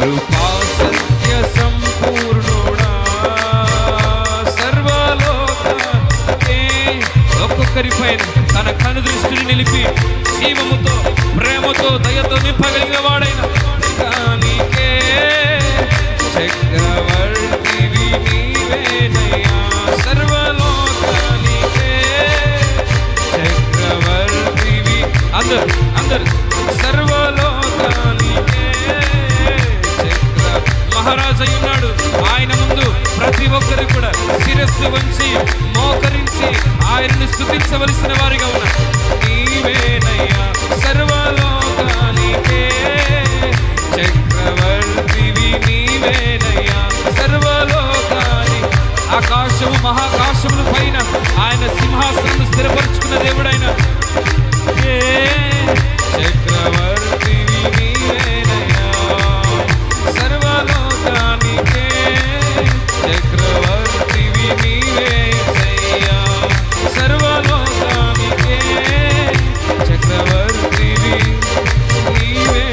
కృపా సత్య సంపూర్ణుడా సర్వలోకానికే. ఒక్కొక్కరి పైన తన కను దృష్టిని నిలిపి జీవముతో ప్రేమతో దయతో నింపగలిగిన వాడైన నీకే చక్రవర్తివి నీవేనయ్యా. సర్వలోకానికే చక్రవర్తివి. అందరు సర్వలోకానికే మహారాజు ఉన్నాడు. ఆయన ముందు ప్రతి ఒక్కరు కూడా శిరస్సు వంచి మోకరించి ఆయనను స్తుతించవలసిన వారిగా ఉన్నారు. నీవేనయ్యా సర్వలోకానికే చక్రవర్తివి నీవేనయ్యా. సర్వలోకాని ఆకాశము మహాకాశముల పైన ఆయన సింహాసనం స్థిరపరుచుకున్న దేవుడైన చక్రవర్తివి నీవేనయ్యా. సర్వలోకానికే చక్రవర్తివి నీవేనయ్యా. సర్వలోకానికే చక్రవర్తివి నీవే.